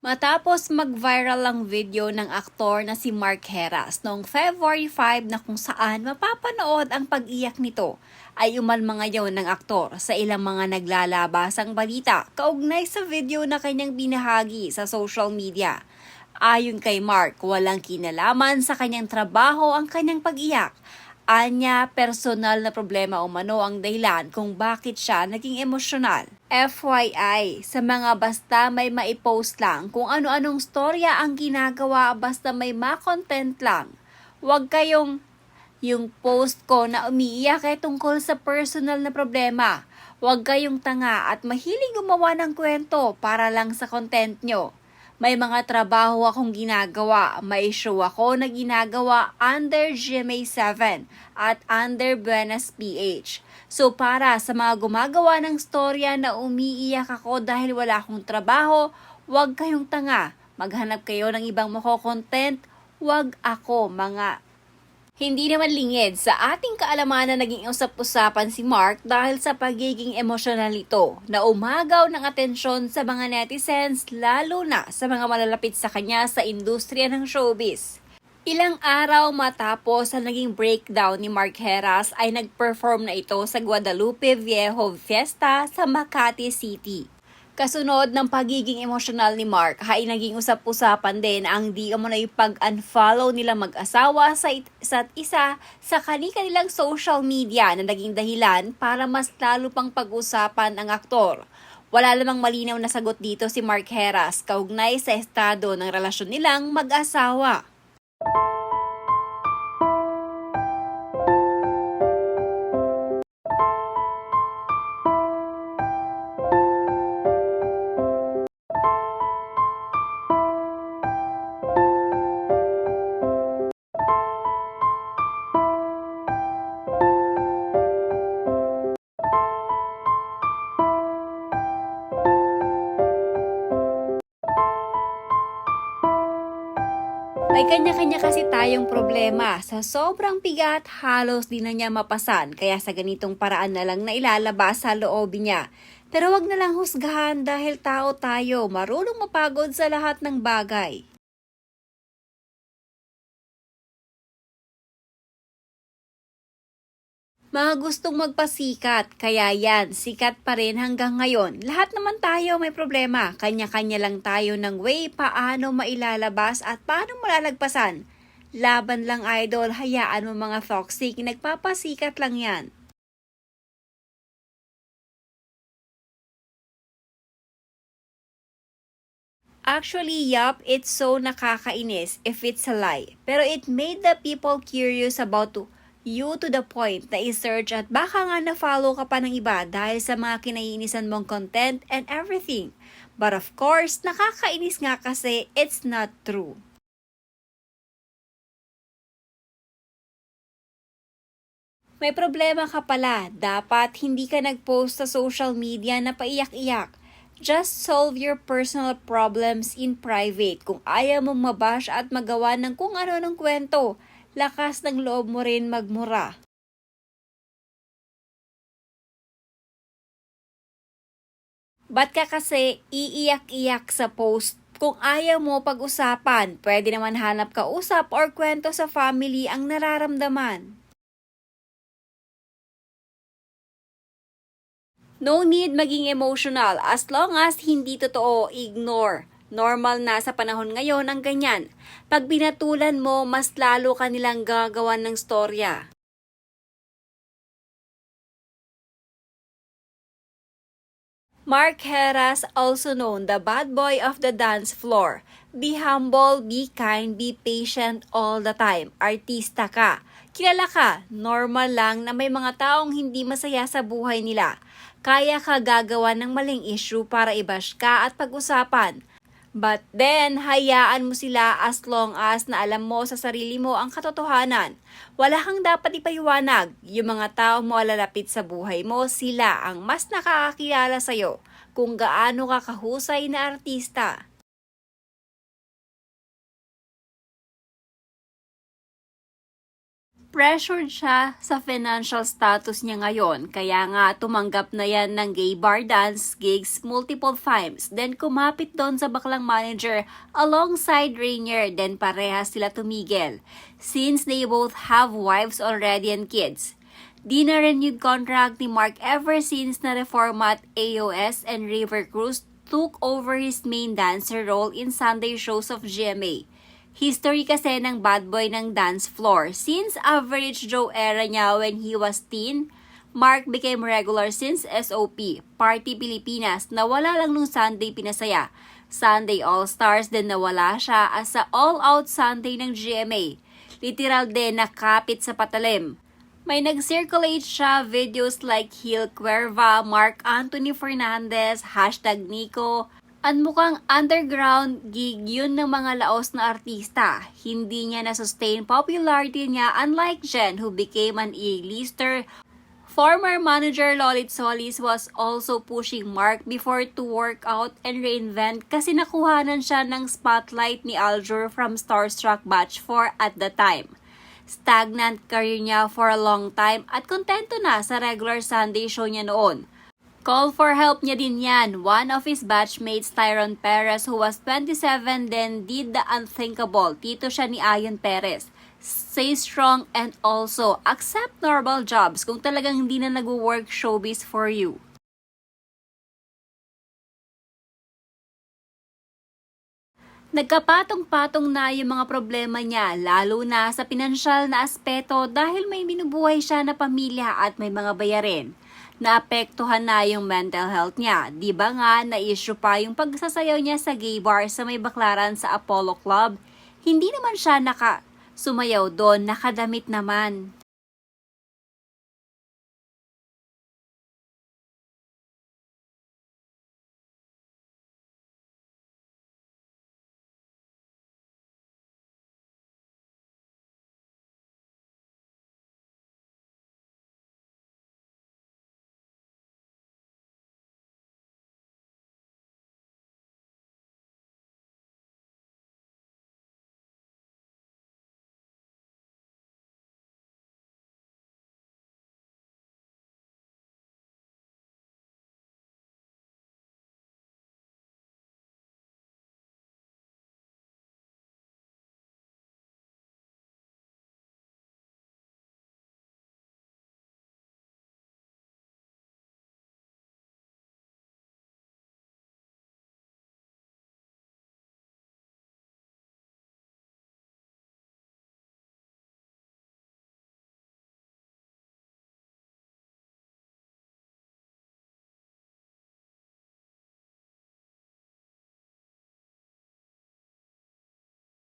Matapos mag-viral ang video ng aktor na si Mark Heras noong February 5 na kung saan mapapanood ang pag-iyak nito, ay umalma ngayon ng aktor sa ilang mga naglalabasang balita kaugnay sa video na kanyang binahagi sa social media. Ayon kay Mark, walang kinalaman sa kanyang trabaho ang kanyang pag-iyak. Anya, personal na problema umano ang dahilan kung bakit siya naging emosyonal. FYI, sa mga basta may maipost lang kung ano-anong storya ang ginagawa basta may ma-content lang. Huwag kayong yung post ko na umiiyak ay tungkol sa personal na problema. Huwag kayong tanga at mahilig gumawa ng kwento para lang sa content nyo. May mga trabaho akong ginagawa. May show ako na ginagawa under GMA7 at under Buenas PH. So para sa mga gumagawa ng storya na umiiyak ako dahil wala akong trabaho, huwag kayong tanga. Maghanap kayo ng ibang mako-content. Huwag ako mga hindi naman lingid sa ating kaalaman na naging usap-usapan si Mark dahil sa pagiging emosyonal nito na umagaw ng atensyon sa mga netizens lalo na sa mga malalapit sa kanya sa industriya ng showbiz. Ilang araw matapos ang naging breakdown ni Mark Heras ay nag-perform na ito sa Guadalupe Viejo Fiesta sa Makati City. Kasunod ng pagiging emosyonal ni Mark, ay naging usap-usapan din ang di umano'y pag-unfollow nilang mag-asawa sa isa't isa sa kanilang social media na naging dahilan para mas lalo pang pag-usapan ang aktor. Wala lamang malinaw na sagot dito si Mark Heras kaugnay sa estado ng relasyon nilang mag-asawa. May kanya-kanya kasi tayong problema. Sa sobrang bigat, halos di na niya mapasan. Kaya sa ganitong paraan na lang na ilalabas sa loob niya. Pero wag na lang husgahan dahil tao tayo, marunong mapagod sa lahat ng bagay. Mga gustong magpasikat, kaya yan, sikat pa rin hanggang ngayon. Lahat naman tayo may problema, kanya-kanya lang tayo ng way paano mailalabas at paano malalagpasan. Laban lang idol, hayaan mo mga toxic, nagpapasikat lang yan. Actually, yup, it's so nakakainis if it's a lie. Pero it made the people curious about you to the point na i-search at baka nga na-follow ka pa ng iba dahil sa mga kinaiinisan mong content and everything. But of course, nakakainis nga kasi it's not true. May problema ka pala, dapat hindi ka nag-post sa social media na paiyak-iyak. Just solve your personal problems in private kung ayaw mong mabash at magawa ng kung ano ng kwento. Lakas ng loob mo rin magmura. Ba't ka kasi iiyak-iyak sa post? Kung ayaw mo pag-usapan, pwede naman hanap ka usap or kwento sa family ang nararamdaman. No need maging emotional as long as hindi totoo, ignore. Normal na sa panahon ngayon ang ganyan. Pag binatulan mo, mas lalo ka nilang gagawan ng storya. Mark Heras, also known the bad boy of the dance floor. Be humble, be kind, be patient all the time. Artista ka. Kilala ka, normal lang na may mga taong hindi masaya sa buhay nila. Kaya ka gagawa ng maling issue para i-bash ka at pag-usapan. But then, hayaan mo sila as long as na alam mo sa sarili mo ang katotohanan. Wala kang dapat ipaliwanag. Yung mga tao mo alalapit sa buhay mo, sila ang mas nakakakilala sa'yo kung gaano ka kahusay na artista. Pressured siya sa financial status niya ngayon, kaya nga tumanggap na yan ng gay bar dance gigs multiple times. Then kumapit doon sa baklang manager alongside Rainier, then parehas sila tumigil. Since they both have wives already and kids. Di na renewed contract ni Mark ever since na reformat AOS and River Cruz took over his main dancer role in Sunday shows of GMA. History kasi ng bad boy ng dance floor. Since Average Joe era niya when he was teen, Mark became regular since SOP, Party Pilipinas, na wala lang nung Sunday pinasaya. Sunday All-Stars din nawala siya as sa all-out Sunday ng GMA. Literal din nakapit sa patalim. May nag-circulate siya videos like Gil Cuerva, Mark Anthony Fernandez, #Nico, ang mukhang underground gig yun ng mga laos na artista. Hindi niya na-sustain popularity niya unlike Jen who became an A-lister. Former manager Lolit Solis was also pushing Mark before to work out and reinvent kasi nakuhanan siya ng spotlight ni Aljur from Starstruck Batch 4 at the time. Stagnant career niya for a long time at kontento na sa regular Sunday show niya noon. Call for help niya din yan. One of his batchmates, Tyron Perez, who was 27 then did the unthinkable. Tito siya ni Ayon Perez. Stay strong and also accept normal jobs kung talagang hindi na nag-work showbiz for you. Nagkapatong-patong na yung mga problema niya, lalo na sa pinansyal na aspeto dahil may binubuhay siya na pamilya at may mga bayarin. Naapektuhan na yung mental health niya. Di ba nga na-issue pa yung pagsasayaw niya sa gay bar sa may baklaran sa Apollo Club? Hindi naman siya sumayaw doon, nakadamit naman.